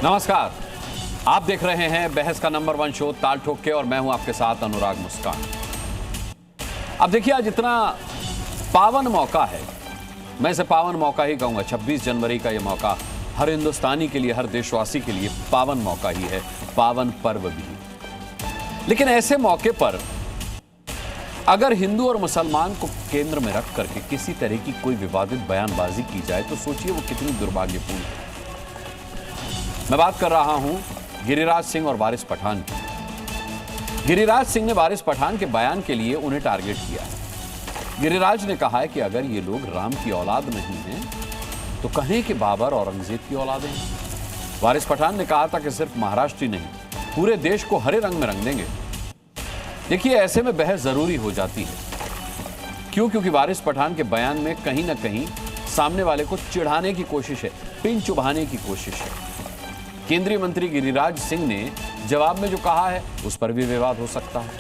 नमस्कार, आप देख रहे हैं बहस का नंबर 1 शो ताल ठोक के और मैं हूं आपके साथ अनुराग मुस्कान। अब देखिए, आज इतना पावन मौका है, मैं इसे पावन मौका ही कहूंगा। 26 जनवरी का यह मौका हर हिंदुस्तानी के लिए, हर देशवासी के लिए पावन मौका ही है, पावन पर्व भी। लेकिन ऐसे मौके पर अगर हिंदू और मुसलमान को केंद्र में रख करके किसी तरह की कोई विवादित बयानबाजी की जाए तो सोचिए वो कितनी दुर्भाग्यपूर्ण है। मैं बात कर रहा हूं गिरिराज सिंह और वारिस पठान की। गिरिराज सिंह ने वारिस पठान के बयान के लिए उन्हें टारगेट किया है। गिरिराज ने कहा है कि अगर ये लोग राम की औलाद नहीं हैं तो कहें कि बाबर औरंगजेब की औलादें हैं। वारिस पठान ने कहा था कि सिर्फ महाराष्ट्र ही नहीं, पूरे देश को हरे रंग में रंग देंगे। देखिए, ऐसे में बहस जरूरी हो जाती है। क्यों? क्योंकि वारिस पठान के बयान में कहीं ना कहीं सामने वाले को चिढ़ाने की कोशिश है, पिन चुभाने की कोशिश है। केंद्रीय मंत्री गिरिराज सिंह ने जवाब में जो कहा है उस पर भी विवाद हो सकता है।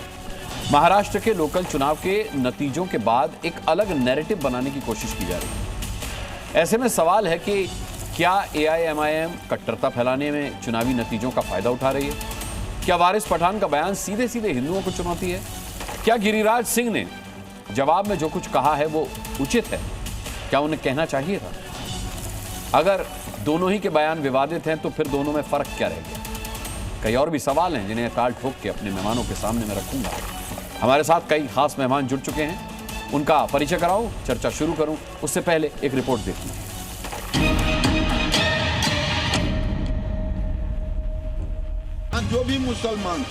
महाराष्ट्र के लोकल चुनाव के नतीजों के बाद एक अलग नैरेटिव बनाने की कोशिश की जा रही है। ऐसे में सवाल है कि क्या AIMIM कट्टरता फैलाने में चुनावी नतीजों का फायदा उठा रही है? क्या वारिस पठान का बयान सीधे सीधे हिंदुओं को चुनौती है? क्या गिरिराज सिंह ने जवाब में जो कुछ कहा है वो उचित है? क्या उन्हें कहना चाहिए था? अगर दोनों ही के बयान विवादित हैं तो फिर दोनों में फर्क क्या रह गया? कई और भी सवाल हैं जिन्हें ताल ठोक के अपने मेहमानों के सामने मैं रखूंगा। हमारे साथ कई खास मेहमान जुड़ चुके हैं, उनका परिचय कराऊं, चर्चा शुरू करूं, उससे पहले एक रिपोर्ट देख लीजिए। जो भी मुसलमान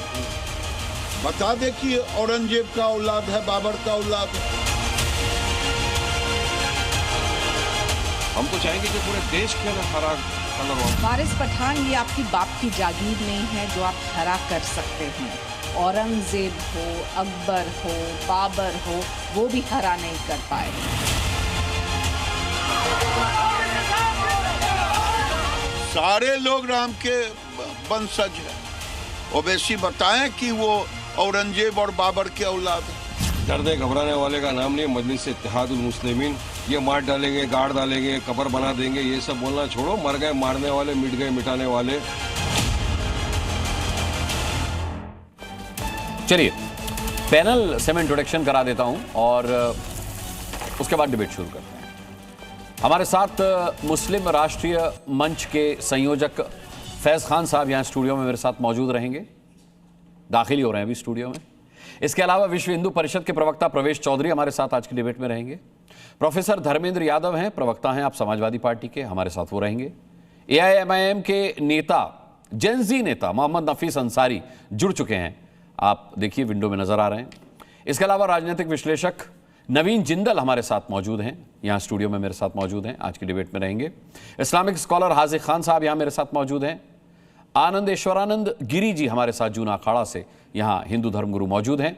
बता दे कि औरंगजेब का औलाद है, बाबर का औलाद है। हम तो चाहेंगे कि पूरे देश के अंदर हरा कलर हो। वारिस पठान, ये आपकी बाप की जागीर नहीं है जो आप हरा कर सकते हैं। औरंगजेब हो, अकबर हो, बाबर हो, वो भी हरा नहीं कर पाए। सारे लोग राम के वंशज हैं। ओवैसी बताएं कि वो औरंगजेब और बाबर के औलाद है। डरने घबराने वाले का नाम नहीं, मजलिस इत्तेहादुल मुस्लिमीन। ये मार डालेंगे, गाड़ डालेंगे, कब्र बना देंगे, ये सब बोलना छोड़ो। मर गए मारने वाले, मिट गए मिटाने वाले। चलिए, पैनल से मैं इंट्रोडक्शन करा देता हूं और उसके बाद डिबेट शुरू करते हैं। हमारे साथ मुस्लिम राष्ट्रीय मंच के संयोजक फैज खान साहब यहां स्टूडियो में मेरे साथ मौजूद रहेंगे, दाखिल ही हो रहे हैं अभी स्टूडियो में। इसके अलावा विश्व हिंदू परिषद के प्रवक्ता प्रवेश चौधरी हमारे साथ आज की डिबेट में रहेंगे। प्रोफेसर धर्मेंद्र यादव हैं, प्रवक्ता हैं आप समाजवादी पार्टी के, हमारे साथ वो रहेंगे। AIMIM के नेता, जेनजी नेता मोहम्मद नफीस अंसारी जुड़ चुके हैं, आप देखिए विंडो में नजर आ रहे हैं। इसके अलावा राजनीतिक विश्लेषक नवीन जिंदल हमारे साथ मौजूद हैं, यहां स्टूडियो में मेरे साथ मौजूद हैं, आज की डिबेट में रहेंगे। इस्लामिक स्कॉलर हाजिक खान साहब यहां मेरे साथ मौजूद हैं। आनंद ईश्वरानंद गिरी जी हमारे साथ जूना अखाड़ा से यहां हिंदू धर्मगुरु मौजूद हैं।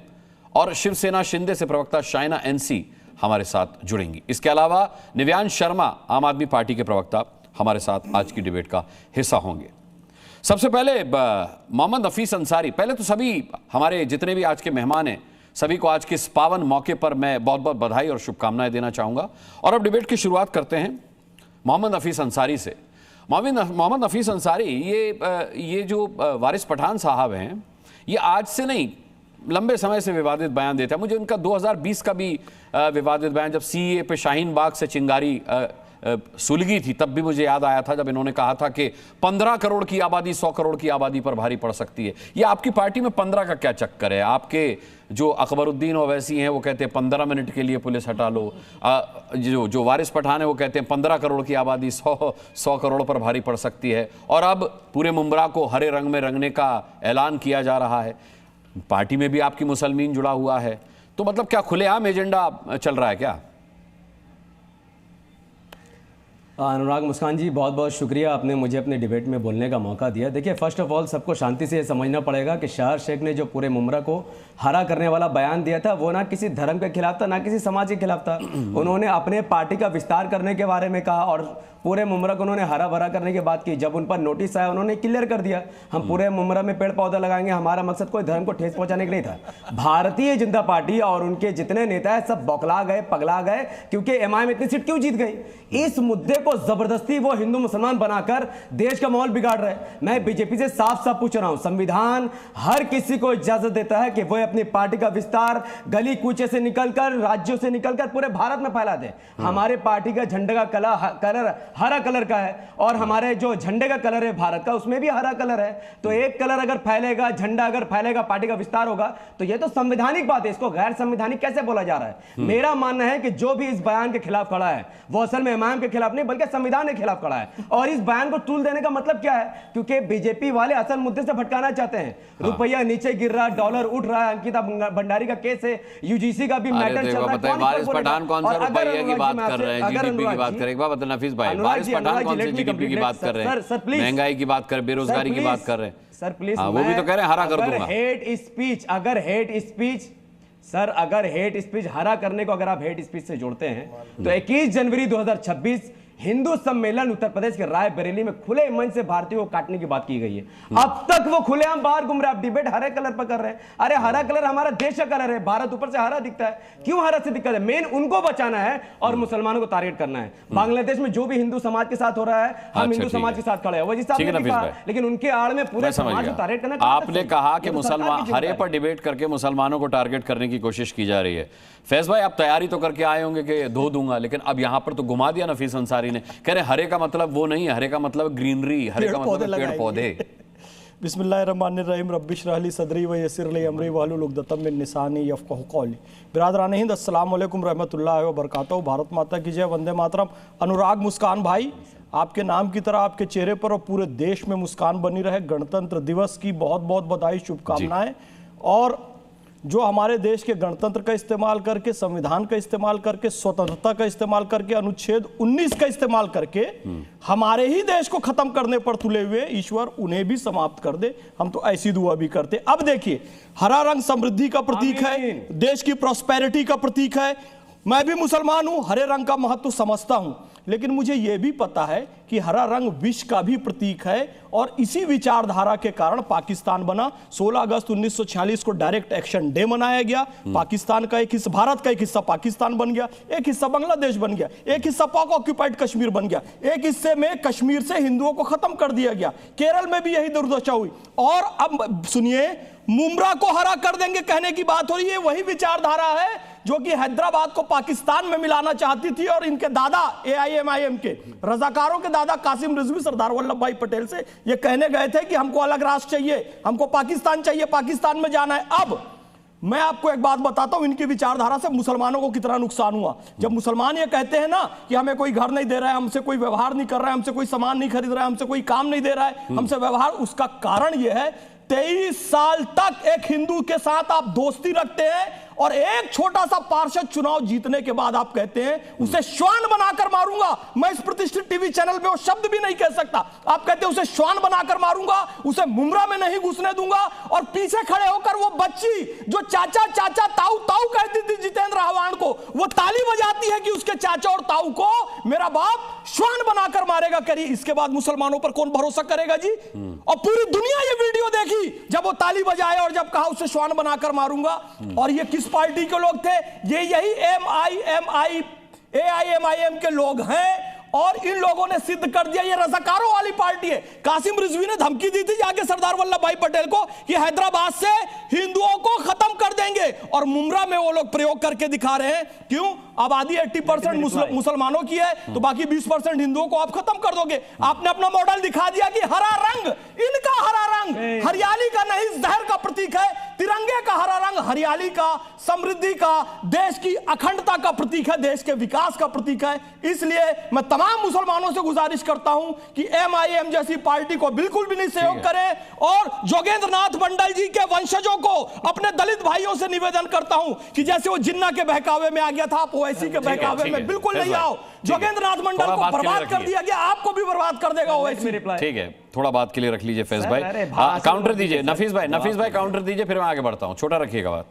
और शिवसेना शिंदे से प्रवक्ता शाइना NC हमारे साथ जुड़ेंगी। इसके अलावा निव्यान शर्मा आम आदमी पार्टी के प्रवक्ता हमारे साथ आज की डिबेट का हिस्सा होंगे। सबसे पहले मोहम्मद नफीस अंसारी, पहले तो सभी हमारे जितने भी आज के मेहमान हैं सभी को आज के इस पावन मौके पर मैं बहुत बहुत बधाई और शुभकामनाएं देना चाहूंगा। और अब डिबेट की शुरुआत करते हैं मोहम्मद नफीस अंसारी से। मोहम्मद नफीस अंसारी, ये जो वारिस पठान साहब हैं, ये आज से नहीं लंबे समय से विवादित बयान देते हैं। मुझे उनका 2020 का भी विवादित बयान, जब CAA पे शाहीन बाग से चिंगारी सुलगी थी, तब भी मुझे याद आया था जब इन्होंने कहा था कि 15 करोड़ की आबादी 100 करोड़ की आबादी पर भारी पड़ सकती है। ये आपकी पार्टी में 15 का क्या चक्कर है? आपके जो अकबरुद्दीन ओवैसी हैं वो कहते हैं 15 मिनट के लिए पुलिस हटा लो। जो वारिस पठान है वो कहते हैं 15 करोड़ की आबादी 100 करोड़ पर भारी पड़ सकती है। और अब पूरे मुंब्रा को हरे रंग में रंगने का ऐलान किया जा रहा है। पार्टी में भी आपकी मुसलमान जुड़ा हुआ है, तो मतलब क्या खुलेआम एजेंडा चल रहा है क्या? अनुराग मुस्कान जी, बहुत बहुत शुक्रिया, आपने मुझे अपने डिबेट में बोलने का मौका दिया। देखिए, फर्स्ट ऑफ ऑल सबको शांति से समझना पड़ेगा कि शाहर शेख ने जो पूरे मुमरा को हरा करने वाला बयान दिया था वो ना किसी धर्म के खिलाफ था, ना किसी समाज के खिलाफ था। उन्होंने अपने पार्टी का विस्तार करने के बारे में कहा और पूरे मुमरा को उन्होंने हरा भरा करने की बात की। जब उन पर नोटिस आया उन्होंने क्लियर कर दिया, हम पूरे मुमरा में पेड़ पौधा लगाएंगे, हमारा मकसद कोई धर्म को ठेस पहुंचाने के लिए था। भारतीय जनता पार्टी और उनके जितने नेता है सब बौखला गए, पगला गए, क्योंकि एमआईएम इतनी सीट क्यों जीत गई? इस मुद्दे को जबरदस्ती वो हिंदू मुसलमान बनाकर देश का माहौल बिगाड़ रहे। मैं बीजेपी से साफ साफ पूछ रहा हूं, संविधान हर किसी को इजाजत देता है कि वह अपनी पार्टी का विस्तार गली कूचे से निकलकर, राज्यों से निकलकर पूरे भारत में फैला दे। हमारे पार्टी का झंडे का कलर हरा कलर का है और हमारे जो झंडे का कलर है भारत का उसमें भी हरा कलर है। तो एक कलर अगर फैलेगा, झंडा अगर फैलेगा, पार्टी का विस्तार होगा, तो यह तो संवैधानिक बात है, इसको गैर संवैधानिक कैसे बोला जा रहा है? मेरा मानना है कि जो भी इस बयान के खिलाफ खड़ा है वो असल में इमाम के खिलाफ नहीं बल्कि संविधान के खिलाफ खड़ा है। और इस बयान को तूल देने का मतलब क्या है? क्योंकि बीजेपी वाले असल मुद्दे से भटकाना चाहते हैं। रुपया नीचे गिर रहा, डॉलर उठ रहा है, अंकिता भंडारी का केस है, यूजीसी का भी मैटर चल रहा है। वारिस पठान कौन सा रुपये की बात कर रहे हैं? जीडीपी की बात करें, एक बार बता नफीस भाई, वारिस पठान कौन सी जीडीपी की बात कर रहे हैं? महंगाई की बात कर, बेरोजगारी की बात कर रहे हैं सर, प्लीज। वो भी तो कह रहे हैं हरा कर दूंगा। हेट स्पीच, अगर हेट स्पीच सर, अगर हेट स्पीच हरा करने को अगर आप हेट स्पीच से जोड़ते हैं तो 21 जनवरी 2026 हिंदू सम्मेलन उत्तर प्रदेश के रायबरेली में खुले मन से भारतीयों को काटने की बात की गई है। अब तक वो खुलेआम बाहर घूम रहे हैं। आप डिबेट हरे कलर पर कर रहे हैं। अरे हरा कलर हमारा देश का कलर है, भारत ऊपर से हरा दिखता है, क्यों हरा से दिक्कत है? मेन उनको बचाना है और मुसलमानों को टारगेट करना है। बांग्लादेश में जो भी हिंदू समाज के साथ हो रहा है, हम हिंदू समाज के साथ खड़े हैं, वही साहब, लेकिन उनके आड़ में पूरे समाज को टारगेट करना। आपने कहा कि मुसलमान हरे पर डिबेट करके मुसलमानों को टारगेट करने की कोशिश की जा रही है। फैज भाई, आप तैयारी तो करके आए होंगे कि धो दूंगा, लेकिन अब यहां पर तो घुमा दिया नफीस अंसारी ने। कह रहे हरे का मतलब वो नहीं है, हरे का मतलब ग्रीनरी, हरे का मतलब पेड़ पौधे। बिस्मिल्लाहिर्रहमानिर्रहीम, रब्बि इश्रह ली सदरी व यस्सिर ली अमरी वहलुल उक़दतम मिन लिसानी यफ़क़हू क़ौली। बिरादरान हिंद, अस्सलाम वालेकुम रहमतुल्लाहि व बरकातहू। भारत माता की जय, वंदे मातरम। अनुराग मुस्कान भाई, आपके नाम की तरह आपके चेहरे पर और पूरे देश में मुस्कान बनी रहे। गणतंत्र दिवस की बहुत बहुत बधाई, शुभकामनाएं। और जो हमारे देश के गणतंत्र का इस्तेमाल करके, संविधान का इस्तेमाल करके, स्वतंत्रता का इस्तेमाल करके, अनुच्छेद 19 का इस्तेमाल करके हमारे ही देश को खत्म करने पर तुले हुए, ईश्वर उन्हें भी समाप्त कर दे। हम तो ऐसी दुआ भी करते। अब देखिए, हरा रंग समृद्धि का प्रतीक है, देश की प्रॉस्पेरिटी का प्रतीक है। मैं भी मुसलमान हूं, हरे रंग का महत्व समझता हूं, लेकिन मुझे यह भी पता है कि हरा रंग विश्व का भी प्रतीक है। और इसी विचारधारा के कारण पाकिस्तान बना। 16 अगस्त 1946 को डायरेक्ट एक्शन डे मनाया गया। पाकिस्तान का एक हिस्सा, भारत का एक हिस्सा पाकिस्तान बन गया, एक हिस्सा बांग्लादेश बन गया, एक हिस्सा पाक ऑक्यूपाइड कश्मीर बन गया, एक हिस्से में कश्मीर से हिंदुओं को खत्म कर दिया गया। केरल में भी यही दुर्दशा हुई। और अब सुनिए, मुमरा को हरा कर देंगे कहने की बात हो रही है। वही विचारधारा है जो कि हैदराबाद को पाकिस्तान में मिलाना चाहती थी। और इनके दादा AIMIM के रजाकारों के दादा कासिम रिजवी सरदार वल्लभ भाई पटेल से ये कहने गए थे कि हमको अलग राष्ट्र चाहिए, हमको पाकिस्तान चाहिए, पाकिस्तान में जाना है। अब मैं आपको एक बात बताता हूं, इनकी विचारधारा से मुसलमानों को कितना नुकसान हुआ। जब मुसलमान ये कहते हैं ना कि हमें कोई घर नहीं दे रहा है, हमसे कोई व्यवहार नहीं कर रहा है, हमसे कोई सामान नहीं खरीद रहा है, हमसे कोई काम नहीं दे रहा है, हमसे व्यवहार, उसका कारण यह है 23 साल तक एक हिंदू के साथ आप दोस्ती रखते हैं और एक छोटा सा पार्षद चुनाव जीतने के बाद आप कहते हैं उसे श्वान बनाकर मारूंगा। मैं इस प्रतिष्ठित टीवी चैनल पे वो शब्द भी नहीं कह सकता। आप कहते हैं उसे श्वान बनाकर मारूंगा, उसे मुमरा में नहीं घुसने दूंगा। और पीछे खड़े होकर वो बच्ची जो चाचा चाचा ताऊ ताऊ कहती थी जितेंद्र आह्वान को, वो ताली बजाती है कि उसके चाचा और ताऊ को मेरा बाप श्वान बनाकर मारेगा। करिए, इसके बाद मुसलमानों पर कौन भरोसा करेगा जी? और पूरी दुनिया ये वीडियो देखी जब वो ताली बजाए और जब कहा उसे श्वान बनाकर मारूंगा। और ये किस पार्टी के लोग थे? ये यही AIMIM के लोग हैं। और इन लोगों ने सिद्ध कर दिया ये रजाकारों वाली पार्टी है। कासिम रिजवी ने धमकी दी थी जाके सरदार वल्लभ भाई पटेल को कि हैदराबाद से हिंदुओं को खत्म कर देंगे, और मुमरा में वो लोग प्रयोग करके दिखा रहे हैं। क्यों? आबादी 80% मुसलमानों की है, तो बाकी 20% हिंदुओं को आप खत्म कर दोगे। आपने अपना मॉडल दिखा दिया कि हरा रंग, इनका हरा रंग हरियाली का नहीं, जहर का प्रतीक है। तिरंगे का हरा रंग हरियाली का, समृद्धि का, देश की अखंडता का प्रतीक है, देश के विकास का प्रतीक है। इसलिए मैं तमाम मुसलमानों से गुजारिश करता हूं कि MIM जैसी पार्टी को बिल्कुल भी नहीं सहयोग करें। और जोगेंद्र नाथ मंडल जी के वंशजों को, अपने दलित भाइयों से निवेदन करता हूं कि जैसे वो जिन्ना के बहकावे में आ गया था, आप ओवैसी के बहकावे में बिल्कुल नहीं आओ। जोगेंद्र नाथ मंडल को बर्बाद कर दिया गया, आपको भी बर्बाद कर देगा ओवैसी। ठीक है, थोड़ा बात के लिए रख लीजिए फैज भाई। काउंटर दीजिए नफीस भाई, काउंटर दीजिए, फिर मैं आगे बढ़ता हूं। छोटा रखिएगा बात।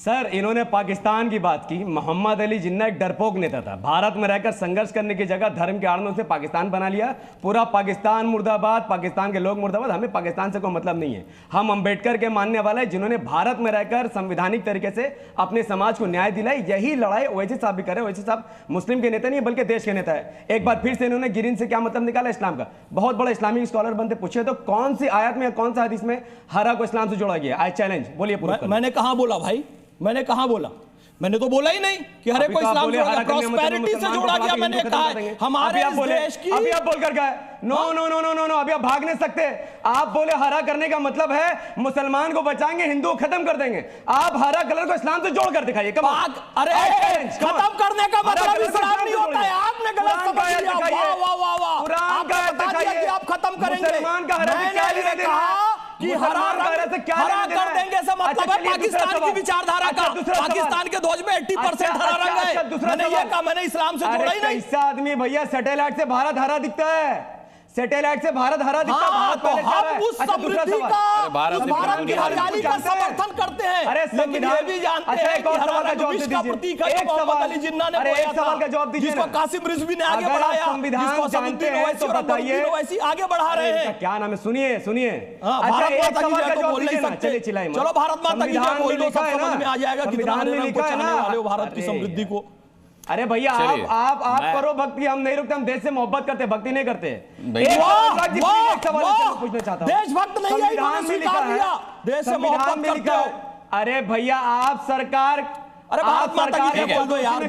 सर इन्होंने पाकिस्तान की बात की। मोहम्मद अली जिन्ना एक डरपोक नेता था, भारत में रहकर संघर्ष करने की जगह धर्म के आड़ में उसने पाकिस्तान बना लिया। पूरा पाकिस्तान मुर्दाबाद, पाकिस्तान के लोग मुर्दाबाद। हमें पाकिस्तान से कोई मतलब नहीं है, हम अंबेडकर के मानने वाले हैं जिन्होंने भारत में रहकर संवैधानिक तरीके से अपने समाज को न्याय दिलाई। यही लड़ाई ओवैसी साहब भी करे। ओवैसी साहब मुस्लिम के नेता नहीं है बल्कि देश के नेता है। एक बार फिर से इन्होंने गिरिन से क्या मतलब निकाला इस्लाम का। बहुत बड़ा इस्लामिक स्कॉलर बनते, पूछिए तो कौन सी आयत में कौन सा हदीस में हरा को इस्लाम से जोड़ा गया? आई चैलेंज, बोलिए। मैंने कहां बोला भाई, मैंने कहां बोला? मैंने तो बोला ही नहीं कि हरे को इस्लाम प्रॉस्पेरिटी से जोड़ा गया। मैंने कहा हमारे देश की। अभी आप बोलकर गए no no no no no no, अभी आप भाग नहीं सकते। आप बोले हरा करने का मतलब है मुसलमान को बचाएंगे, हिंदू खत्म कर देंगे। आप हरा कलर को इस्लाम से जोड़कर दिखाइए। अरे खत्म करने का मतलब इस्लाम नहीं होता है, आपने गलत समझ लिया। वाह वाह वाह वाह, कुरान का आयत दिखाइए कि आप खत्म करेंगे। मुसलमान का हरा क्या लेना देना है? हरा कर देंगे से मतलब है पाकिस्तान की विचारधारा का। पाकिस्तान के ध्वज में 80% हरा रंग है। मैंने ये कहा, मैंने इस्लाम से जोड़ा ही नहीं। कैसा आदमी भैया, सैटेलाइट से भारत हरा दिखता है, सैटेलाइट से भारत हरा दिखता है। तो हम उस समृद्धि का, भारत की हरियाली का समर्थन करते हैं। अरे संविधान भी जानते हैं कि हरा रंग विश्व का प्रतीक है। मोहम्मद अली जिन्ना ने बोला था, सवाल का जवाब दीजिए, जिसको कासिम रिजवी ने आगे बढ़ाया, जिसको समुद्दीन ओवैसी और अकबरुद्दीन ओवैसी आगे बढ़ा रहे हैं। क्या नाम है? सुनिए सुनिए। भारत माता की जय तो बोल नहीं सकते। चलो भारत माता की जय बोल दो, सब समझ में आ जाएगा कितना हरे रंग को चाहने वाले हो भारत की समृद्धि को। अरे भैया आप करो भक्ति, हम नहीं रुकते। हम देश से मोहब्बत करते, भक्ति नहीं करते। पूछना चाहता हूं, देशभक्त नहीं है, इन्होंने स्वीकार किया, देश से मोहब्बत करते हो। अरे भैया आप सरकार, अरे भारत माता की जय बोल दो यार।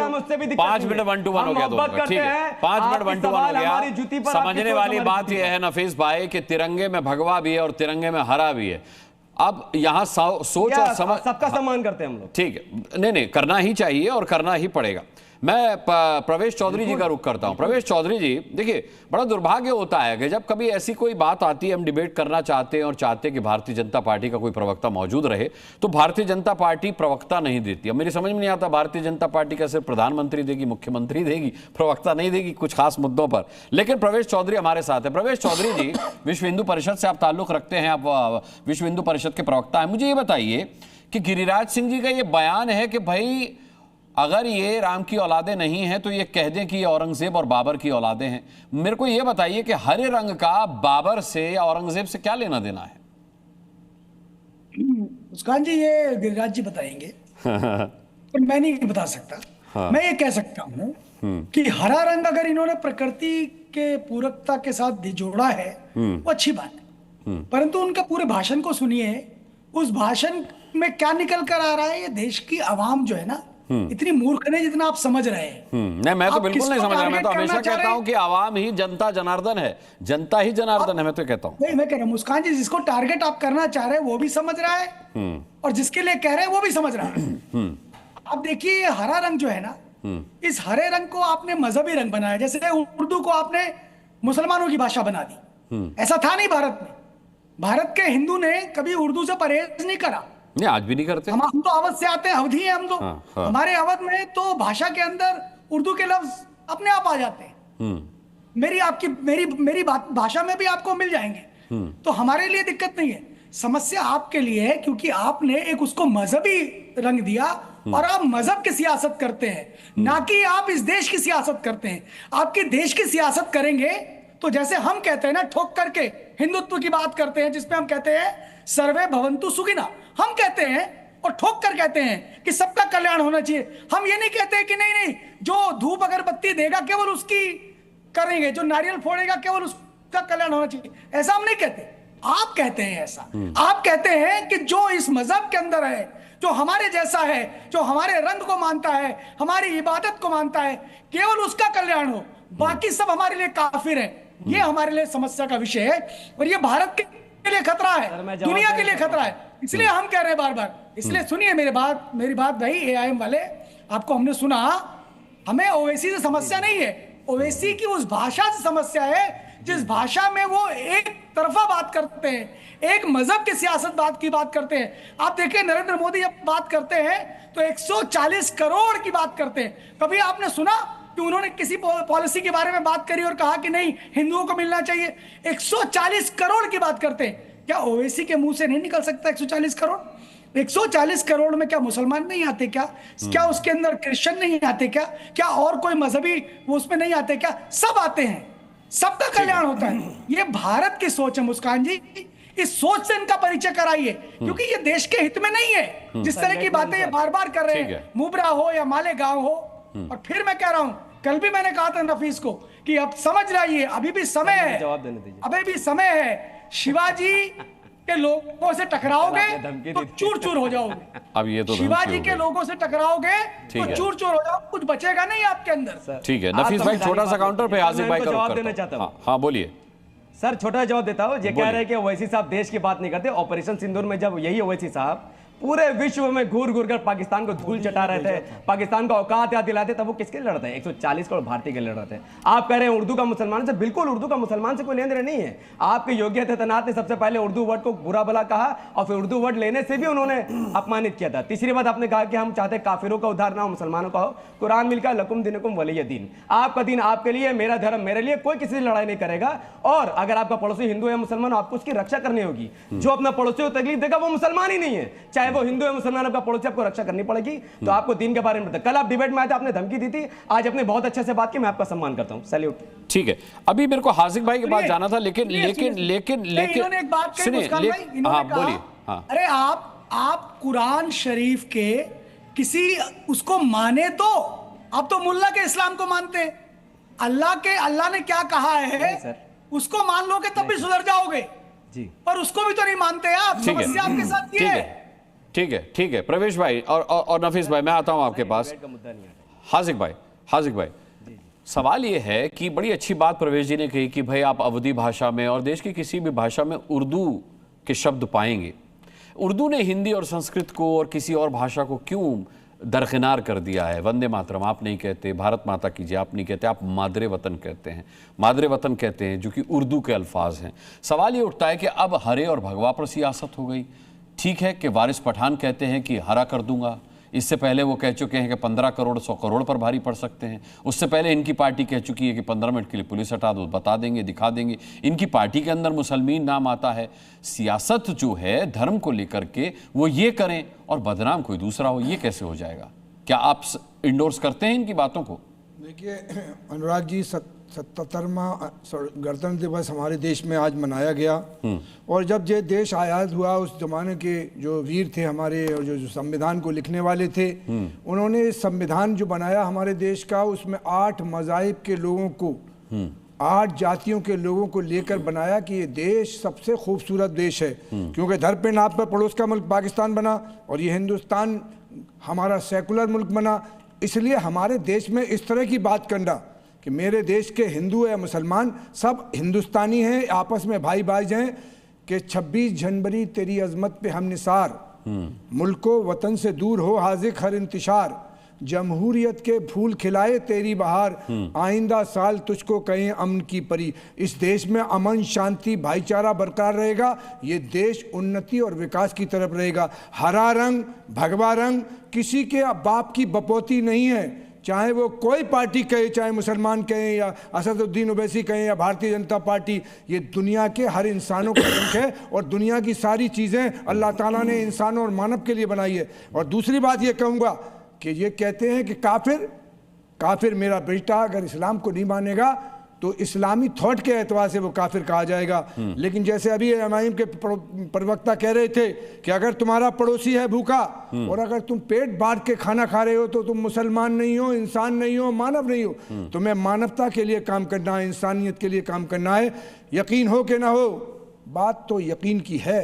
मुझसे भी 5 मिनट 1 to 1 हो गया दोनों का, ठीक है। 5 मिनट 1 to 1 हो गया। समझने वाली बात यह है नफीस भाई कि तिरंगे में भगवा भी है और तिरंगे में हरा भी है। अब यहाँ सोच और समझ, सबका सम्मान करते हैं हम लोग, ठीक है। नहीं करना ही चाहिए और करना ही पड़ेगा। मैं प्रवेश चौधरी जी का रुख करता हूं। प्रवेश चौधरी जी, देखिए बड़ा दुर्भाग्य होता है कि जब कभी ऐसी कोई बात आती है, हम डिबेट करना चाहते हैं और चाहते हैं कि भारतीय जनता पार्टी का कोई प्रवक्ता मौजूद रहे, तो भारतीय जनता पार्टी प्रवक्ता नहीं देती। अब मेरी समझ में नहीं आता भारतीय जनता पार्टी का सिर्फ प्रधानमंत्री देगी, मुख्यमंत्री देगी, प्रवक्ता नहीं देगी कुछ खास मुद्दों पर। लेकिन प्रवेश चौधरी हमारे साथ है। प्रवेश चौधरी जी, विश्व हिंदू परिषद से आप ताल्लुक रखते हैं, आप विश्व हिंदू परिषद के प्रवक्ता हैं। मुझे ये बताइए कि गिरिराज सिंह जी का ये बयान है कि भाई अगर ये राम की औलादे नहीं हैं तो ये कह दें कि ये औरंगजेब और बाबर की औलादे हैं। मेरे को ये बताइए कि हरे रंग का बाबर से या औरंगजेब से क्या लेना देना है? मुस्कान जी ये गिरिराज जी बताएंगे, पर मैं नहीं बता सकता। हाँ। मैं ये कह सकता हूँ कि हरा रंग अगर इन्होंने प्रकृति के पूरकता के साथ जोड़ा है वो अच्छी बात है, परंतु उनका पूरे भाषण को सुनिए। उस भाषण में क्या निकल कर आ रहा है, ये देश की आवाम जो है ना इतनी मूर्ख नहीं जितना आप समझ रहे हैं। नहीं, मैं तो बिल्कुल नहीं समझ रहा। मैं तो हमेशा कहता हूं कि आवाम ही जनता जनार्दन है, जनता ही जनार्दन है। मैं तो कहता हूं, नहीं मैं कह रहा हूं मुस्कान जी, जिसको टारगेट आप करना चाह रहे हैं वो भी समझ रहा है और जिसके लिए कह रहे हैं वो भी समझ रहा है। अब देखिए हरा रंग जो है ना, इस हरे रंग को आपने मजहबी रंग बनाया। जैसे उर्दू को आपने मुसलमानों की भाषा बना दी, ऐसा था नहीं भारत में। भारत के हिंदू ने कभी उर्दू से परहेज नहीं करा। नहीं, आज भी नहीं करते। हम तो अवध से आते हैं, अवधी हैं हम तो। हाँ। हमारे अवध में तो भाषा के अंदर उर्दू के लफ्ज अपने आप आ जाते हैं। मेरी बात भाषा में भी आपको मिल जाएंगे। तो हमारे लिए दिक्कत नहीं है। समस्या आपके लिए है क्योंकि आपने एक उसको मजहबी रंग दिया और आप मजहब की सियासत करते हैं, ना कि आप इस देश की सियासत करते हैं। आपके देश की सियासत करेंगे तो जैसे हम कहते हैं ना, ठोक करके हिंदुत्व की बात करते हैं जिसमें हम कहते हैं सर्वे भवन्तु सुखिनः, हम कहते हैं और ठोक कर कहते हैं कि सबका कल्याण होना चाहिए। हम ये नहीं कहते कि नहीं जो धूप अगरबत्ती देगा केवल उसकी करेंगे, जो नारियल फोड़ेगा केवल उसका कल्याण होना चाहिए, ऐसा हम नहीं कहते। आप कहते हैं ऐसा। आप कहते हैं कि जो इस मजहब के अंदर है, जो हमारे जैसा है, जो हमारे रंग को मानता है, हमारी इबादत को मानता है, केवल उसका कल्याण हो, बाकी सब हमारे लिए काफिर है। ये हमारे लिए समस्या का विषय है और ये भारत के लिए खतरा है, दुनिया के लिए खतरा है। इसलिए हम कह रहे हैं बार बार, इसलिए सुनिए मेरी बात भाई एआईएम वाले, आपको हमने सुना, हमें ओवैसी से समस्या नहीं है। ओवैसी की उस भाषा से समस्या है जिस भाषा में वो एक तरफा बात करते हैं, एक मजहब की सियासत की बात करते हैं। आप देखिए नरेंद्र मोदी जब बात करते हैं तो 140 करोड़ की बात करते हैं। कभी आपने सुना कि उन्होंने किसी पॉलिसी के बारे में बात करी और कहा कि नहीं हिंदुओं को मिलना चाहिए? 140 करोड़ की बात करते हैं। क्या ओवैसी के मुंह से नहीं निकल सकता 140 करोड़? 140 करोड़ में क्या मुसलमान नहीं आते क्या? क्या उसके अंदर क्रिश्चियन नहीं आते क्या? क्या और कोई मजहबी वो उसमें नहीं आते क्या? सब आते हैं, सबका कल्याण होता है। ये भारत की सोच है मुस्कान जी, इस सोच से इनका परिचय कराइए, क्योंकि ये देश के हित में नहीं है। जिस तरह की बातें ये बार बार कर रहे हैं, मुब्रा हो या मालेगांव हो। और फिर मैं कह रहा हूं, कल भी मैंने कहा था नफीस को कि अब समझ रहिए, अभी भी समय है, अभी भी समय है। शिवाजी के लोगों से टकराओगे तो चूर चूर हो जाओगे। अब ये तो शिवाजी के लोगों से टकराओगे तो चूर चूर हो जाओगे, कुछ बचेगा नहीं आपके अंदर। ठीक है नफीस भाई, छोटा सा काउंटर पे आसिफ भाई का जवाब देना चाहता हूँ। हाँ बोलिए सर, छोटा जवाब देता हूँ। ये कह रहे हैं कि ओवैसी साहब देश की बात नहीं करते। ऑपरेशन सिंदूर में जब यही ओवैसी साहब पूरे विश्व में घूर घूर कर पाकिस्तान को धूल चटा रहे थे, पाकिस्तान को औकात याद दिलाते, तब वो किसके लड़ रहे थे? 140 करोड़ भारतीय के लड़ रहे थे। आप कह रहे हैं उर्दू का मुसलमान से, बिल्कुल उर्दू का मुसलमान से कोई लेन देन नहीं है। आपके योगी आदित्यनाथ ने सबसे पहले उर्दू वर्ड को बुरा भला कहा और फिर उर्दू वर्ड लेने से भी उन्होंने अपमानित किया था। तीसरी बात आपने कहा कि हम चाहते काफिरों का उद्धार ना हो, मुसलमानों का हो। कुरान मिलकर लकुम दिनुकुम वलिय दीन, आपका दिन आपके लिए, मेरा धर्म मेरे लिए, कोई किसी से लड़ाई नहीं करेगा। और अगर आपका पड़ोसी हिंदू है मुसलमान, आपको उसकी रक्षा करनी होगी। जो अपना पड़ोसी को तकलीफ देगा वो मुसलमान ही नहीं है, चाहे वो हिंदू है मुसलमान, आपका पड़ोसी आपको रक्षा करनी पड़ेगी। तो आपको दीन के बारे में कल आप डिबेट में आए थे, आपने धमकी दी थी, आज अपने बहुत अच्छे से बात की, मैं आपका सम्मान करता हूं। सैल्यूट। ठीक है, अभी मेरे को हासिफ भाई के पास जाना था, लेकिन एक बात कही, हाँ बोलिए। हाँ, अरे आप कुरान शरीफ के किसी उसको माने तो आप तो मुल्ला के इस्लाम को मानते हैं। अल्लाह ने क्या कहा है उसको मान लोगे तब भी सुधर जाओगे जी, पर उसको भी तो नहीं मानते आप। समस्या आपके साथ ये है। ठीक है प्रवेश भाई और नफीस भाई, मैं आता हूं आपके पास। हासिफ भाई सवाल ये है कि बड़ी अच्छी बात प्रवेश जी ने कही कि भाई आप अवधी भाषा में और देश की किसी भी भाषा में उर्दू के शब्द पाएंगे। उर्दू ने हिंदी और संस्कृत को और किसी और भाषा को क्यों दरकिनार कर दिया है? वंदे मातरम आप नहीं कहते, भारत माता की जय आप नहीं कहते, आप मादरे वतन कहते हैं, मादरे वतन कहते हैं, जो कि उर्दू के अल्फाज हैं। सवाल ये उठता है कि अब हरे और भगवा पर सियासत हो गई। ठीक है कि वारिस पठान कहते हैं कि हरा कर दूंगा, इससे पहले वो कह चुके हैं कि 15 करोड़ 100 करोड़ पर भारी पड़ सकते हैं। उससे पहले इनकी पार्टी कह चुकी है कि 15 मिनट के लिए पुलिस हटा दो, बता देंगे, दिखा देंगे। इनकी पार्टी के अंदर मुसलमान नाम आता है। सियासत जो है धर्म को लेकर के वो ये करें और बदनाम कोई दूसरा हो, ये कैसे हो जाएगा? क्या आप इंडोर्स करते हैं इनकी बातों को? देखिए अनुराग जी, 77वां गणतंत्र दिवस हमारे देश में आज मनाया गया। और जब ये देश आज़ाद हुआ, उस जमाने के जो वीर थे हमारे और जो संविधान को लिखने वाले थे, उन्होंने संविधान जो बनाया हमारे देश का, उसमें 8 मज़ाहिब के लोगों को, 8 जातियों के लोगों को लेकर बनाया कि ये देश सबसे खूबसूरत देश है। क्योंकि धर पे नाप पर पड़ोस का मुल्क पाकिस्तान बना और ये हिंदुस्तान हमारा सेकुलर मुल्क बना। इसलिए हमारे देश में इस तरह की बात करना कि मेरे देश के हिंदू या मुसलमान सब हिंदुस्तानी हैं, आपस में भाई भाई हैं, कि 26 जनवरी तेरी अजमत पे हम निसार, मुल्को वतन से दूर हो हाजिक हर इंतशार, जमहूरियत के फूल खिलाए तेरी बहार, आइंदा साल तुझको कहें अमन की परी। इस देश में अमन, शांति, भाईचारा बरकरार रहेगा। ये देश उन्नति और विकास की तरफ रहेगा। हरा रंग, भगवा रंग किसी के बाप की बपोती नहीं है, चाहे वो कोई पार्टी कहे, चाहे मुसलमान कहें या असदुद्दीन ओवैसी कहें या भारतीय जनता पार्टी। ये दुनिया के हर इंसानों का रंग है और दुनिया की सारी चीज़ें अल्लाह ताला ने इंसानों और मानव के लिए बनाई है। और दूसरी बात ये कहूँगा कि ये कहते हैं कि काफिर मेरा बेटा अगर इस्लाम को नहीं मानेगा तो इस्लामी थॉट के एतबार से वो काफिर कहा जाएगा। लेकिन जैसे अभी एमआईएम के प्रवक्ता कह रहे थे कि अगर तुम्हारा पड़ोसी है भूखा और अगर तुम पेट बांट के खाना खा रहे हो तो तुम मुसलमान नहीं हो, इंसान नहीं हो, मानव नहीं हो। तुम्हें मानवता के लिए काम करना है, इंसानियत के लिए काम करना है। यकीन हो कि ना हो, बात तो यकीन की है।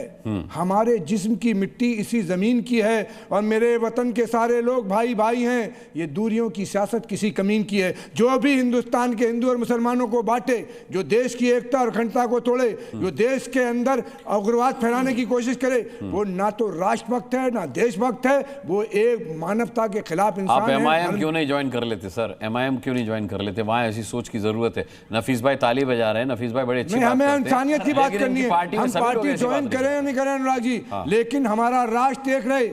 हमारे जिस्म की मिट्टी इसी ज़मीन की है और मेरे वतन के सारे लोग भाई भाई हैं। ये दूरियों की सियासत किसी कमीन की है। जो भी हिंदुस्तान के हिंदू और मुसलमानों को बांटे, जो देश की एकता और अखंडता को तोड़े, जो देश के अंदर उग्रवाद फैलाने की कोशिश करे, वो ना तो राष्ट्रभक्त है ना देशभक्त है, वो एक मानवता के खिलाफ इंसान है। आप एमआईएम क्यों नहीं ज्वाइन कर लेते सर? एमआईएम क्यों नहीं ज्वाइन कर लेते? वहाँ ऐसी सोच की जरूरत है। नफीस भाई ताली बजा रहे हैं, नफीस भाई बड़े अच्छे, हमें इंसानियत की बात करनी है। हम पार्टी ज्वाइन करें या नहीं करें अनुराग जी, लेकिन हमारा राष्ट्र देख रहे,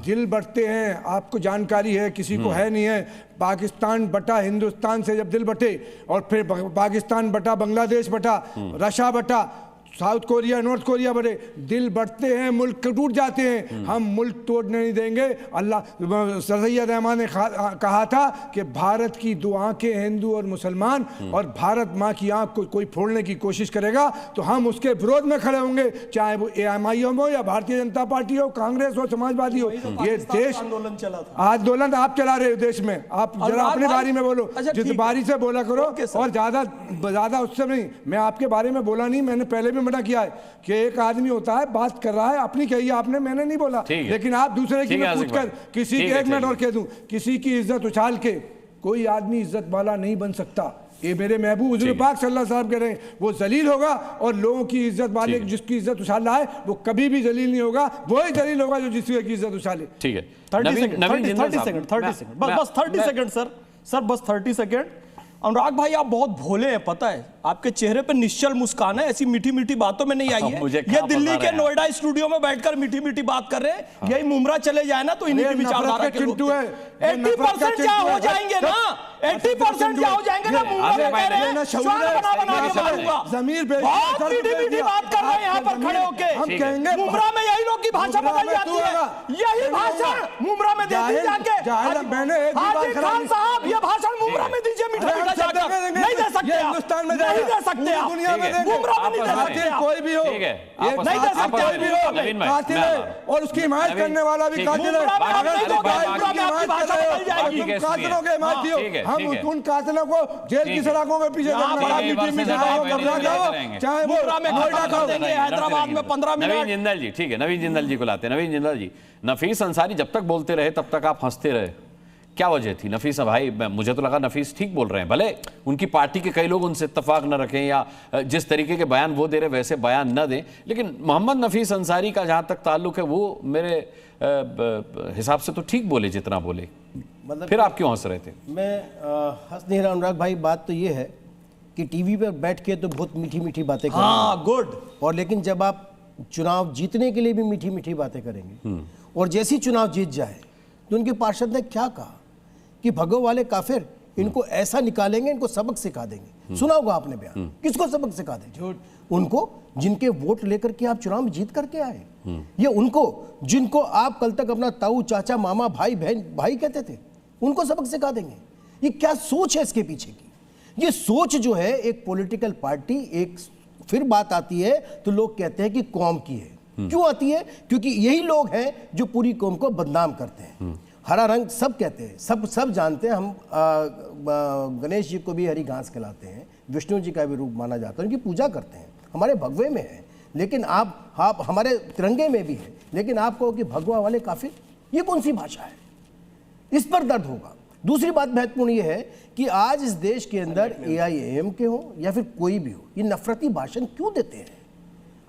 दिल बटते हैं। आपको जानकारी है, किसी को है नहीं है। पाकिस्तान बटा हिंदुस्तान से जब दिल बटे और फिर पाकिस्तान बटा बांग्लादेश बटा, रशिया बटा, साउथ कोरिया, नॉर्थ कोरिया बढ़े, दिल बढ़ते हैं, मुल्क टूट जाते हैं। हम मुल्क तोड़ने नहीं देंगे। अल्लाह सैयद रहमान ने कहा था कि भारत की दो आंखें, हिंदू और मुसलमान, और भारत माँ की आंख को कोई फोड़ने की कोशिश करेगा तो हम उसके विरोध में खड़े होंगे, चाहे वो AMIM हो या भारतीय जनता पार्टी हो, कांग्रेस हो, समाजवादी हो। ये देश आंदोलन चला था, आंदोलन आप चला रहे हो देश में। आप जरा अपने बारे में बोलो, जिस बारी से बोला करो, और ज्यादा उससे नहीं। मैं आपके बारे में बोला नहीं, मैंने पहले भी मना किया है कि एक आदमी होता है, बात कर रहा है, अपनी कही आपने, मैंने नहीं बोला, लेकिन आप दूसरे की पूछकर किसी की, एक मिनट और कह दूं, किसी की इज्जत उछाल के कोई आदमी इज्जत वाला नहीं बन सकता। ये मेरे महबूब हुजूर पाक सल्लल्लाहु अलैहि वसल्लम कह रहे हैं, वो जलील होगा, और लोगों की इज्जत वाले जिसकी इज्जत उछाल रहा है वो कभी भी जलील नहीं होगा, वही जलील होगा जो जिसकी की इज्जत उछाले। ठीक है, 30 सेकंड बस 30 सेकंड सर, बस 30 सेकंड। अनुराग भाई आप बहुत भोले हैं, पता है, आपके चेहरे पे निश्चल मुस्कान है, ऐसी मीठी मीठी बातों में नहीं आई है। ये दिल्ली के नोएडा स्टूडियो में बैठकर मीठी मीठी बात कर रहे हैं। यही मुमरा चले जाए ना तो इन्हीं की विचारधारा के लोग 80% क्या हो जाएंगे ना, 80% क्या हो जाएंगे ना, मुमरा में कह रहे हैं बना के मारूंगा। जमीर पे बहुत मीठी मीठी बात कर रहे हैं यहाँ पर खड़े होके। हम कहेंगे मुमरा में यही लोग की भाषा बदल जाती है, यही भाषण मुमरा में दे दी जाके। हाजी खान साहब ये भाषण मुमरा में दीजिए, मीठा मीठा जाकर। नहीं दे सकते, हिंदुस्तान में नहीं दे सकते, दुनिया में मुमरा में नहीं दे सकते, कोई भी हो, नहीं दे सकते, कोई भी हो, कातिल है, और उसकी हिमायत करने वाला भी कातिल है। कातिलों के हिमायती हो, हम उन कातिलों को जेल की सड़कों में पीछे चाहे वो नोएडा का देंगे, हैदराबाद में 15 मिनट। नवीन जिंदल जी, ठीक है, नवीन जिंदल जी को लाते हैं। नवीन जिंदल जी, नफीस अंसारी जब तक बोलते रहे तब तक आप हंसते रहे, क्या वजह थी? नफीस भाई, मुझे तो लगा नफीस ठीक बोल रहे हैं, भले उनकी पार्टी के कई लोग उनसे इत्तेफाक न रखें या जिस तरीके के बयान वो दे रहे वैसे बयान न दें, लेकिन मोहम्मद नफीस अंसारी का जहां तक ताल्लुक है वो मेरे हिसाब से तो ठीक बोले जितना बोले, मतलब फिर आप क्यों हंस रहे थे? मैं हंस नहीं रहा अनुराग भाई, बात तो ये है कि टीवी पर बैठ के तो बहुत मीठी मीठी बातें करेंगे, हाँ गुड, और लेकिन जब आप चुनाव जीतने के लिए भी मीठी मीठी बातें करेंगे, और जैसे ही चुनाव जीत जाए तो उनके पार्षद ने क्या कहा कि भगो वाले काफिर, इनको ऐसा निकालेंगे, इनको सबक सिखा देंगे। सुना होगा आपने बयान, किसको सबक सिखा देंगे? उनको जिनके वोट लेकर के आप चुनाव में जीत करके आए, ये उनको जिनको आप कल तक अपना ताऊ, चाचा, मामा, भाई, बहन, भाई कहते थे, उनको सबक सिखा देंगे। ये क्या सोच है इसके पीछे की? ये सोच जो है एक पॉलिटिकल पार्टी, एक फिर बात आती है तो लोग कहते हैं कि कौम की है। क्यों आती है? क्योंकि यही लोग हैं जो पूरी कौम को बदनाम करते हैं। हरा रंग सब कहते हैं, सब जानते हैं। हम गणेश जी को भी हरी घास खिलाते हैं, विष्णु जी का भी रूप माना जाता है, उनकी पूजा करते हैं, हमारे भगवे में है, लेकिन आप हमारे तिरंगे में भी है, लेकिन आप कहो कि भगवा वाले काफिर, ये कौन सी भाषा है? इस पर दर्द होगा। दूसरी बात महत्वपूर्ण ये है कि आज इस देश के अंदर AIM के हो या फिर कोई भी हो, ये नफरती भाषण क्यों देते हैं?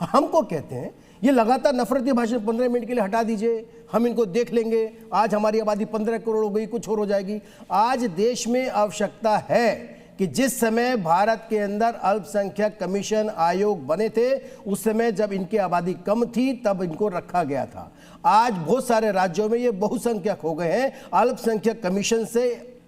हमको कहते हैं ये लगातार नफरती भाषण 15 मिनट के लिए हटा दीजिए, हम इनको देख लेंगे, आज हमारी आबादी 15 करोड़ हो गई, कुछ और हो जाएगी। आज देश में आवश्यकता है कि जिस समय भारत के अंदर अल्पसंख्यक कमीशन आयोग बने थे, उस समय जब इनकी आबादी कम थी तब इनको रखा गया था। आज बहुत सारे राज्यों में ये बहुसंख्यक हो गए हैं, अल्पसंख्यक कमीशन से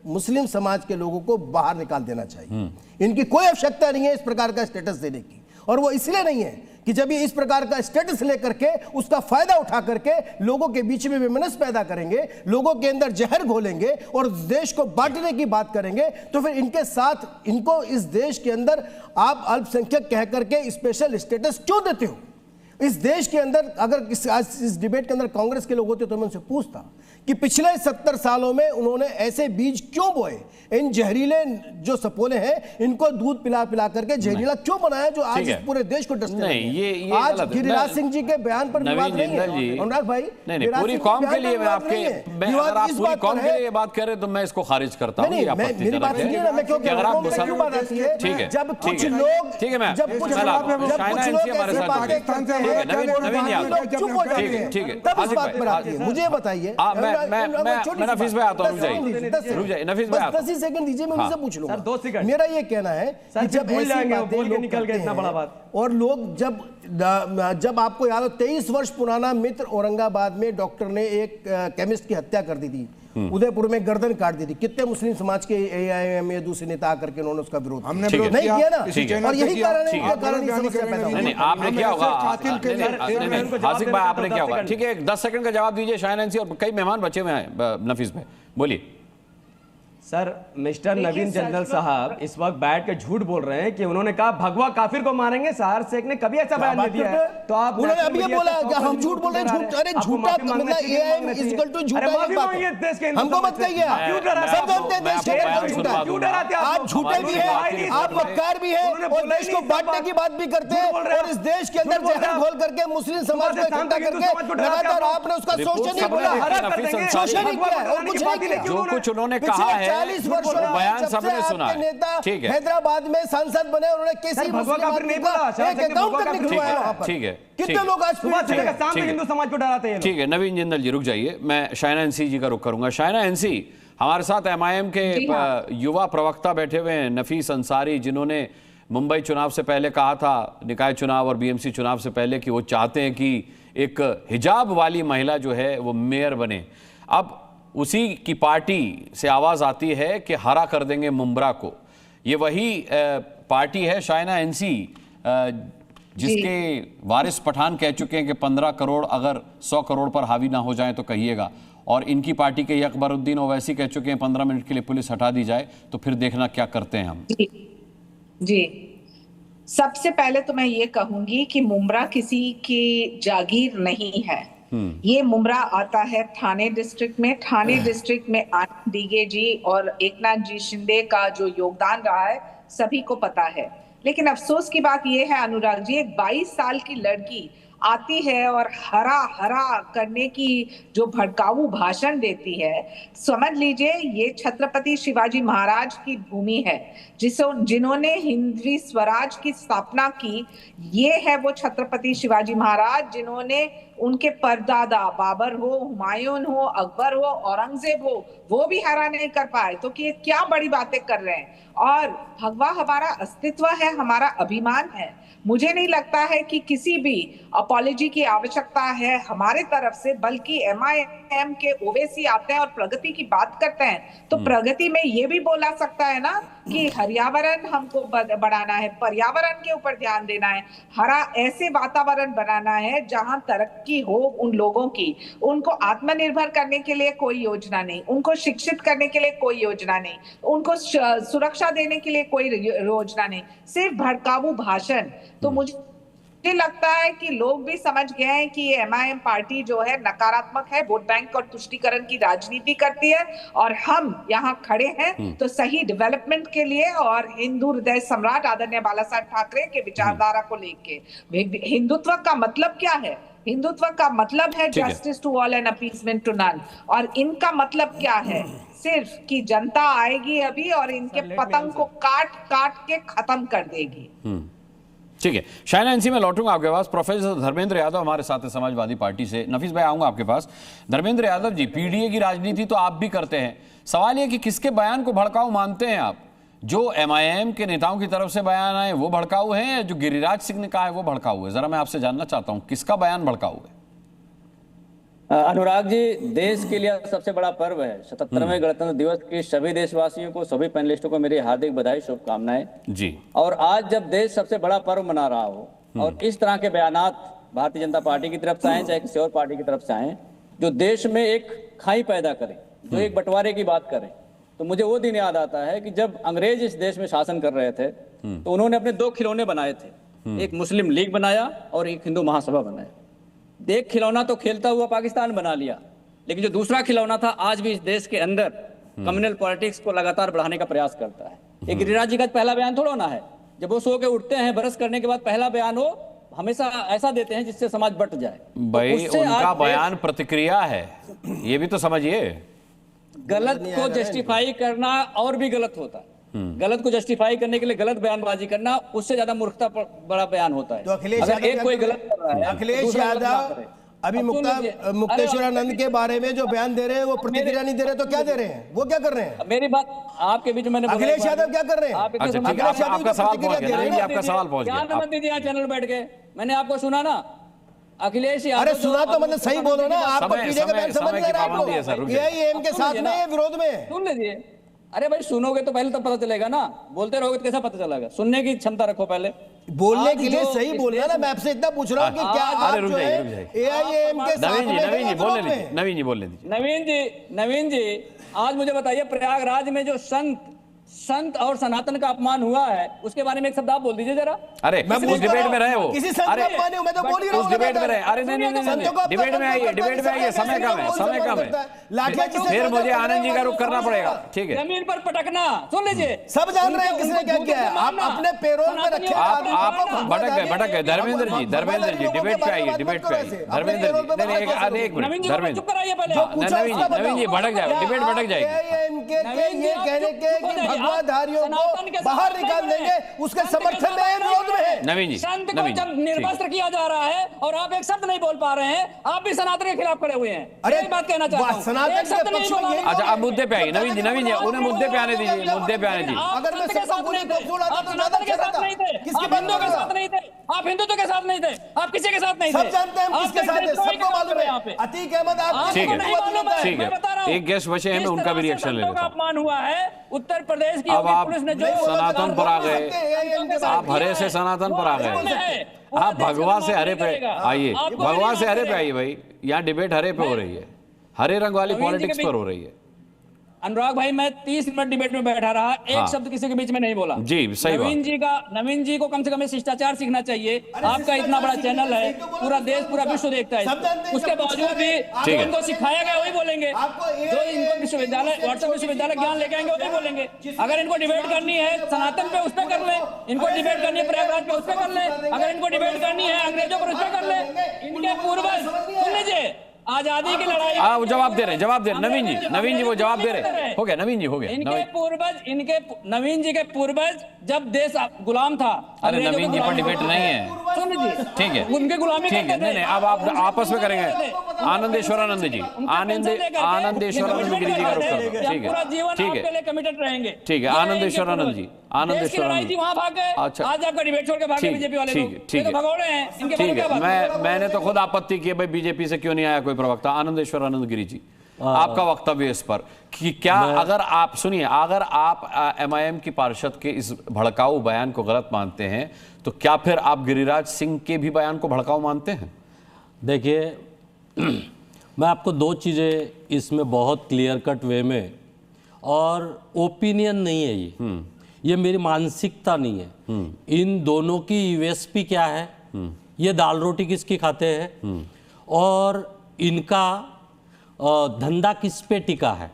मुस्लिम समाज के लोगों को बाहर निकाल देना चाहिए। इनकी कोई आवश्यकता नहीं है इस प्रकार का स्टेटस देने की, और वो इसलिए नहीं है कि जब ये इस प्रकार का स्टेटस लेकर के उसका फायदा उठा करके लोगों के बीच में विमनस पैदा करेंगे, लोगों के अंदर जहर घोलेंगे और देश को बांटने की बात करेंगे, तो फिर इनके साथ इनको इस देश के अंदर आप अल्पसंख्यक कह करके स्पेशल स्टेटस क्यों देते हो? इस देश के अंदर अगर आज इस डिबेट के अंदर कांग्रेस के लोग होते तो मैं उनसे पूछता कि पिछले 70 सालों में उन्होंने ऐसे बीज क्यों बोए, इन जहरीले जो सपोले हैं इनको दूध पिला पिला करके जहरीला क्यों बनाया जो आज इस पूरे देश को डसते हैं। आज गिरिराज सिंह जी के बयान पर विवाद नहीं है अनुराग भाई, पूरी कौम के लिए मैं आपके अगर आप पूरी कौम के लिए ये बात कह रहे तो मैं इसको खारिज करता हूं। मेरी बात सुनिए ना, मैं क्यों कह रहा हूं, क्यों बात आती है जब कुछ लोग, जब कुछ लोग पाकिस्तान से चुप हो जाते हैं तब इस बात पर आती है। मुझे बताइए, मैं नफीस भाई आता हूं, रुक जाइए नफीस भाई, 10 सेकंड दीजिए, मैं उनसे पूछ लूंगा। 2 सेकंड मेरा ये कहना है कि जब ऐसी बातें लोग निकल गए इतना बड़ा बात, और लोग जब आपको याद हो 23 वर्ष पुराना मित्र औरंगाबाद में डॉक्टर ने एक केमिस्ट की हत्या कर दी थी, उदयपुर में गर्दन काट दी थी। कितने मुस्लिम समाज के AIM या दूसरे नेता आकर के उन्होंने उसका विरोध हमने नहीं किया ना, और यही कारण है नहीं आपने क्या होगा, हासिक भाई आपने क्या होगा, ठीक है 10 सेकंड का जवाब दीजिए शाहीन अंसी, और कई मेहमान बचे हुए हैं नफीस भाई, बोलिए। सर मिस्टर नवीन जंदल साहब इस वक्त बैठ के झूठ बोल रहे हैं कि उन्होंने कहा भगवा काफिर को मारेंगे। साहर शेख ने कभी ऐसा बयान नहीं दिया है। तो आप उन्होंने अभी ये बोला कि हम झूठ बोल रहे हैं, झूठ, अरे झूठा मतलब AIM इक्वल टू झूठा एक बात है, हमको मत कहिए, सब जानते हैं देश के अंदर झूठा, क्यों डराते हैं आप झूठे भी हैं, आप मक्कार भी हैं, और देश को बांटने की बात भी करते हैं, और इस देश के अंदर जहर घोल करके मुस्लिम समाज को इकट्ठा करके लगातार आपने उसका शोषण नहीं बोला, शोषण नहीं किया और कुछ नहीं किया। जो कुछ उन्होंने कहा है 40 वर्षों बयान सबने सुना है, नेता ठीक है, हैदराबाद में सांसद बने, उन्होंने किसी मुस्लिम आदमी का एक अकाउंट तक नहीं खुलवाया वहां पर। ठीक है, कितने लोग आज हिंदू समाज को डराते हैं। ठीक है नवीन जिंदल जी रुक जाइए, मैं शाहीन अंसी जी का रुख करूंगा। शाहीन अंसी, हमारे साथ MIM के युवा प्रवक्ता बैठे हुए हैं नफीस अंसारी, जिन्होंने मुंबई चुनाव से पहले कहा था, निकाय चुनाव और BMC चुनाव से पहले, कि वो चाहते हैं कि एक हिजाब वाली महिला जो है वो मेयर बने। अब उसी की पार्टी से आवाज आती है कि हरा कर देंगे मुंब्रा को। ये वही पार्टी है शाहीन अंसी जिसके वारिस पठान कह चुके हैं कि 15 करोड़ अगर 100 करोड़ पर हावी ना हो जाए तो कहिएगा, और इनकी पार्टी के अकबरुद्दीन ओवैसी कह चुके हैं 15 मिनट के लिए पुलिस हटा दी जाए तो फिर देखना क्या करते हैं हम। जी सबसे पहले तो मैं ये कहूंगी कि मुंब्रा किसी की जागीर नहीं है। ये मुंब्रा आता है ठाणे डिस्ट्रिक्ट में। ठाणे डिस्ट्रिक्ट में आनंद दीगे जी और एकनाथ जी शिंदे का जो योगदान रहा है सभी को पता है। लेकिन अफसोस की बात यह है अनुराग जी, एक 22 साल की लड़की आती है और हरा हरा करने की जो भड़काऊ भाषण देती है, समझ लीजिए ये छत्रपति शिवाजी महाराज की भूमि है, जिन्होंने हिंदवी स्वराज की स्थापना की। ये है वो छत्रपति शिवाजी महाराज जिन्होंने उनके परदादा बाबर हो, हुमायूं हो, अकबर हो, औरंगजेब हो, वो भी हरा नहीं कर पाए। तो कि क्या बड़ी बातें कर रहे हैं। और भगवा हमारा अस्तित्व है, हमारा अभिमान है। मुझे नहीं लगता है कि किसी भी अपॉलॉजी की आवश्यकता है हमारे तरफ से, बल्कि MIM के ओवैसी आते हैं और प्रगति की बात करते हैं तो प्रगति में ये भी बोला सकता है ना कि पर्यावरण हमको बढ़ाना है, पर्यावरण के ऊपर ध्यान देना है, हरा ऐसे वातावरण बनाना है जहां तरक्की हो उन लोगों की। उनको आत्मनिर्भर करने के लिए कोई योजना नहीं, उनको शिक्षित करने के लिए कोई योजना नहीं, उनको सुरक्षा देने के लिए कोई योजना नहीं, सिर्फ भड़काऊ भाषण। तो मुझे लगता है कि लोग भी समझ गए हैं कि ये MIM पार्टी जो है नकारात्मक है, वोट बैंक और तुष्टीकरण की राजनीति करती है, और हम यहाँ खड़े हैं तो सही डेवलपमेंट के लिए और हिंदू हृदय सम्राट आदरणीय बाला साहब ठाकरे के विचारधारा को लेके। हिंदुत्व का मतलब क्या है? हिंदुत्व का मतलब है justice to all and appeasement to none, और इनका मतलब क्या है? सिर्फ कि जनता आएगी अभी और इनके पतंग को काट काट के खत्म कर देगी। ठीक है शाहीन अंसी, मैं लौटूंगा आपके पास। प्रोफेसर धर्मेंद्र यादव हमारे साथ है समाजवादी पार्टी से। नफीस भाई आऊंगा आपके पास। धर्मेंद्र यादव जी, PDA की राजनीति तो आप भी करते हैं, सवाल यह कि किसके बयान को भड़काऊ मानते हैं आप? जो MIM के नेताओं की तरफ से बयान आए वो भड़काऊ हैं, या जो गिरिराज सिंह ने कहा है वो भड़काऊ है? जरा मैं आपसे जानना चाहता हूं किसका बयान भड़काऊ है। अनुराग जी, देश के लिए सबसे बड़ा पर्व है 77वें गणतंत्र दिवस की सभी देशवासियों को, सभी पैनलिस्टों को मेरी हार्दिक बधाई, शुभकामनाएं जी। और आज जब देश सबसे बड़ा पर्व मना रहा हो और इस तरह के बयानात भारतीय जनता पार्टी की तरफ से आए चाहे किसी और पार्टी की तरफ से आए, जो देश में एक खाई पैदा करें, जो एक बंटवारे की बात करें, तो मुझे वो दिन याद आता है कि जब अंग्रेज इस देश में शासन कर रहे थे तो उन्होंने अपने 2 खिलौने बनाए थे, एक मुस्लिम लीग बनाया और एक हिंदू महासभा बनाया। एक खिलौना तो खेलता हुआ पाकिस्तान बना लिया, लेकिन जो दूसरा खिलौना था आज भी इस देश के अंदर कम्युनल पॉलिटिक्स को लगातार बढ़ाने का प्रयास करता है। एक गिरिराज जी का पहला बयान थोड़ा ना है, जब वो सो के उठते हैं ब्रश करने के बाद पहला बयान हो हमेशा ऐसा देते हैं जिससे समाज बट जाए। भाई तो उनका बयान प्रतिक्रिया है, ये भी तो समझिए। गलत को जस्टिफाई करना और भी गलत होता है, गलत को जस्टिफाई करने के लिए गलत बयानबाजी करना उससे ज्यादा मूर्खता बड़ा बयान होता है। तो अखिलेश यादव कोई गलत कर रहा है, अखिलेश यादव अभी मुक्तेश्वरानंद के बारे में जो बयान दे रहे हैं वो प्रतिक्रिया नहीं दे रहे, तो क्या दे रहे हैं? वो क्या कर रहे हैं? मेरी बात आपके बीच में अखिलेश यादव क्या कर रहे हैं? आपका सवाल पहुंच गया, आपका सवाल पहुंच गया। क्या नमन दीजिए यहाँ चैनल बैठ के, मैंने आपको सुना ना, अखिलेश अरे सुना तो मतलब सही बोलो ना, आप पीछे का बयान समझ ले रहे हो, एआईएम के साथ में विरोध में। सुन लीजिए, अरे भाई सुनोगे तो पहले तो पता चलेगा ना, बोलते रहोगे तो कैसा पता चलेगा? सुनने की क्षमता रखो पहले, बोलने के लिए सही बोलना ना। मैं आपसे इतना पूछ रहा हूँ कि क्या आप जो है एआईएम के साथ में नवीन जी बोलने दीजिए। नवीन जी आज मुझे बताइए, प्रयागराज में जो संत और सनातन का अपमान हुआ है उसके बारे में एक शब्द आप बोल दीजिए जरा। अरे उस डिबेट में रहे वो, किसी संत का अपमान नहीं, मैं तो बोल ही रहा हूं, उस डिबेट में रहे। अरे नहीं, डिबेट में आइए, समय कम है। फिर मुझे आनंद जी का रुख करना पड़ेगा, ठीक है? जमीन पर पटकना, सुन लीजिए, सब जान रहे हैं किसने क्या किया है। आप अपने पेरोल में रखे, आप भटक गए। धर्मेंद्र जी डिबेट पे आइए, धर्मेंद्र जी एक मिनट, नवीन जी भटक जाए, डिबेट भटक जाएगी। ये कहने के भगवाधारियों को बाहर निकाल देंगे, उसके समर्थन में विरोध में है। नवीन जी, संत को जब निर्वस्त्र किया जा रहा है और आप एक शब्द नहीं बोल पा रहे हैं, आप भी सनातन के खिलाफ खड़े हुए हैं। अरे बात कहना चाहता हूं, सनातन के पक्ष में। अच्छा अब मुद्दे पे आइए नवीन जी, उन्हें मुद्दे पे आने दीजिए, मुद्दे पे आने दीजिए। अगर मैं सबको बोली तो सनातन के साथ नहीं थे, किसके हिंदुओं के साथ नहीं थे, आप हिंदुत्व के साथ नहीं थे, आप किसी के साथ नहीं थे। सब जानते हैं किसके साथ है, सबको मालूम है। अतीक अहमद आप ठीक है, एक गेस्ट बचे हैं, मैं उनका भी रिएक्शन ले लेता हूं। अपमान हुआ है उत्तर प्रदेश की पुलिस ने, जो सनातन पर आ गए, आप हरे से सनातन पर आ गए, आप भगवा से हरे पे आइए, भगवा से हरे पे आइए भाई। यहाँ डिबेट हरे पे हो रही है, हरे रंग वाली पॉलिटिक्स पर हो रही है। अनुराग भाई मैं 30 मिनट डिबेट में बैठा रहा, एक शब्द किसी के बीच में नहीं बोला। जी सही बात। नवीन जी को कम से कम शिष्टाचार सीखना चाहिए। आपका इतना बड़ा चैनल है, पूरा देश पूरा विश्व देखता है, उसके बावजूद भी जो इनको सिखाया गया वही बोलेंगे, जो इनको विश्वविद्यालय व्हाट्सएप विश्वविद्यालय ज्ञान लेके आएंगे वही बोलेंगे। अगर इनको डिबेट करनी है सनातन पे, उस पर कर ले। इनको डिबेट करनी है प्रयागराज पे, उस पर कर ले। अगर इनको डिबेट करनी है अंग्रेजों पर, उस पर कर ले। इनके पूर्वज, सुन लीजिए, आजादी की लड़ाई, वो जवाब दे रहे हैं नवीन जी वो जवाब दे रहे हैं। हो गया नवीन जी, हो गया। नवीन जी के पूर्वज जब देश गुलाम था। अरे नवीन जी पर डिबेट नहीं है, सुन लीजिए, ठीक है, उनके गुलामी ठीक है। नहीं अब आप आपस में करेंगे। आनंदेश्वरानंद जी, आनंदेश्वरानंद गिरी जी का रुख कर दो, ठीक है, कमिटेड रहेंगे, ठीक है। आनंदेश्वरानंद जी, आनंदेश्वरानंद जी वहां भाग गए। अच्छा, आज आपका डिबेट छोड़ के भागे बीजेपी वाले लोग, ठीक है, भगोड़े हैं इनके। ठीक है, मैंने तो खुद आपत्ति की भाई, बीजेपी से क्यों नहीं आया कोई प्रवक्ता। आनंदेश्वरानंद गिरी जी, आपका वक्तव्य इस पर कि क्या अगर आप सुनिए, अगर आप एमआईएम की पार्षद के इस भड़काऊ बयान को गलत मानते हैं तो क्या फिर आप गिरिराज सिंह के भी बयान को भड़काऊ मानते हैं? देखिए मैं आपको दो चीज़ें इसमें बहुत क्लियर कट वे में, और ओपिनियन नहीं है ये मेरी मानसिकता नहीं है। इन दोनों की यूएसपी क्या है, ये दाल रोटी किसकी खाते हैं और इनका धंधा किस पे टिका है,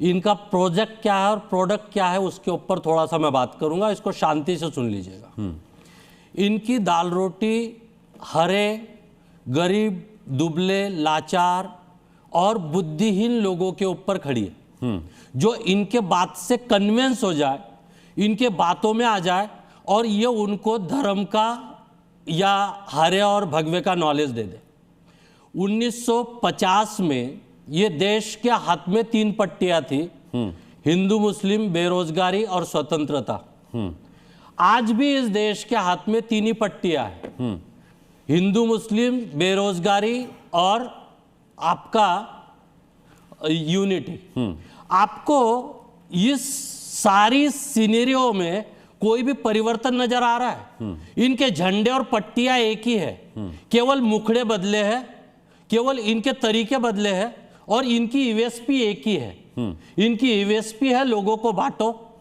इनका प्रोजेक्ट क्या है और प्रोडक्ट क्या है, उसके ऊपर थोड़ा सा मैं बात करूंगा। इसको शांति से सुन लीजिएगा। इनकी दाल रोटी हरे, गरीब, दुबले, लाचार और बुद्धिहीन लोगों के ऊपर खड़ी है, जो इनके बात से कन्विंस हो जाए, इनके बातों में आ जाए और ये उनको धर्म का या हरे और भगवे का नॉलेज दे दे। 1950 में ये देश के हाथ में 3 पट्टियां थी, हिंदू, मुस्लिम, बेरोजगारी और स्वतंत्रता। आज भी इस देश के हाथ में 3 ही पट्टियां हैं, हिंदू, मुस्लिम, बेरोजगारी और आपका यूनिटी। आपको इस सारी सिनेरियो में कोई भी परिवर्तन नजर आ रहा है? इनके झंडे और पट्टियां एक ही है, केवल मुखड़े बदले हैं, केवल इनके तरीके बदले हैं और इनकी यूएसपी एक ही है। इनकी यूएसपी है लोगों को बांटो,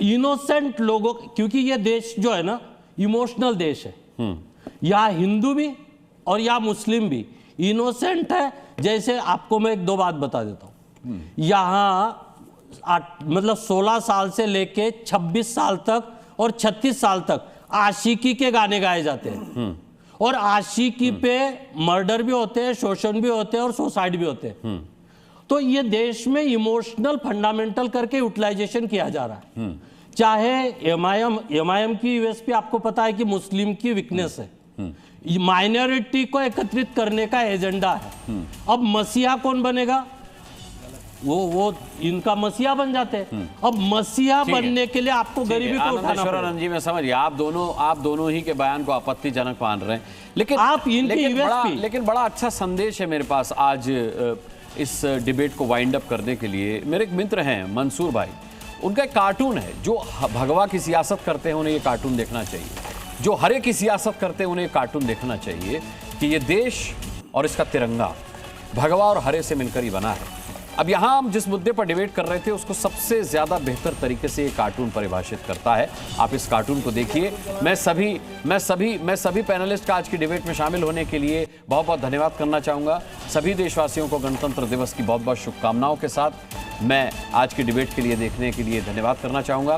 इनोसेंट लोगों, क्योंकि ये देश जो है ना इमोशनल देश है। यहाँ हिंदू भी और यहाँ मुस्लिम भी इनोसेंट है। जैसे आपको मैं 1-2 बात बता देता हूँ। यहाँ मतलब 16 साल से लेके 26 साल तक और 36 साल तक आशिकी के गाने गाए जाते हैं और आशिकी पे मर्डर भी होते हैं, शोषण भी होते हैं और सुसाइड भी होते हैं। तो ये देश में इमोशनल फंडामेंटल करके यूटिलाइजेशन किया जा रहा है। चाहे एमआईएम की यूएसपी आपको पता है कि मुस्लिम की वीकनेस है, माइनॉरिटी को एकत्रित करने का एजेंडा है। अब मसीहा कौन बनेगा? वो इनका मसीहा बन जाते हैं। अब मसीहा बनने के लिए आपको गरीबी को उठाना पड़ेगा। आनंद जी, मैं समझ गया, आप दोनों ही के बयान को आपत्तिजनक मान रहे हैं, लेकिन आप इनकी लेकिन बड़ा अच्छा संदेश है मेरे पास आज इस डिबेट को वाइंड अप करने के लिए। मेरे एक मित्र हैं मंसूर भाई, उनका एक कार्टून है, जो भगवा की सियासत करते हैं उन्हें ये कार्टून देखना चाहिए, जो हरे की सियासत करते हैं उन्हें ये कार्टून देखना चाहिए कि ये देश और इसका तिरंगा भगवा और हरे से मिलकर ही बना है। अब यहाँ हम जिस मुद्दे पर डिबेट कर रहे थे उसको सबसे ज्यादा बेहतर तरीके से ये कार्टून परिभाषित करता है। आप इस कार्टून को देखिए। मैं सभी पैनलिस्ट का आज की डिबेट में शामिल होने के लिए बहुत बहुत धन्यवाद करना चाहूंगा। सभी देशवासियों को गणतंत्र दिवस की बहुत बहुत शुभकामनाओं के साथ मैं आज की डिबेट के लिए देखने के लिए धन्यवाद करना चाहूंगा।